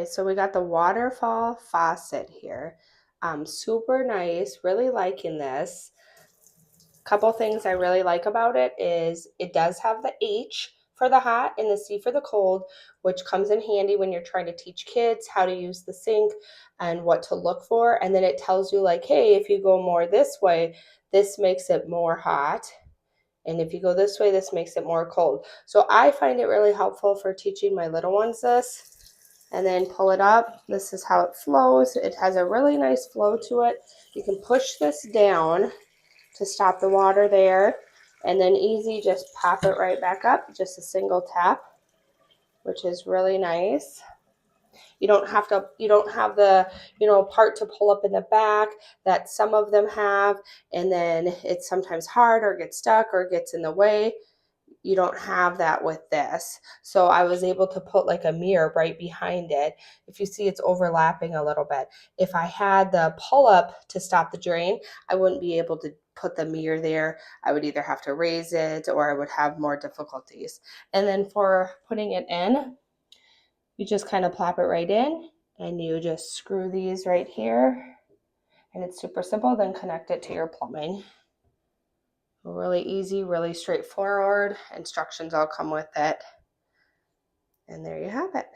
Okay, so we got the Waterfall faucet here. Super nice, really liking this. Couple things I really like about it is it does have the H for the hot and the C for the cold, which comes in handy when you're trying to teach kids how to use the sink and what to look for. And then it tells you like, hey, if you go more this way, this makes it more hot. And if you go this way, this makes it more cold. So I find it really helpful for teaching my little ones this. And then pull it up. This is how it flows. It has a really nice flow to it. You can push this down to stop the water there. And then easy, just pop it right back up. Just a single tap, which is really nice. You don't have the, part to pull up in the back that some of them have. And then it's sometimes hard or gets stuck or gets in the way. You don't have that with this. So I was able to put like a mirror right behind it. If you see, it's overlapping a little bit. If I had the pull up to stop the drain, I wouldn't be able to put the mirror there. I would either have to raise it or I would have more difficulties. And then for putting it in, you just kind of plop it right in and you just screw these right here. And it's super simple. Then connect it to your plumbing. Really easy, really straightforward. Instructions all come with it. And there you have it.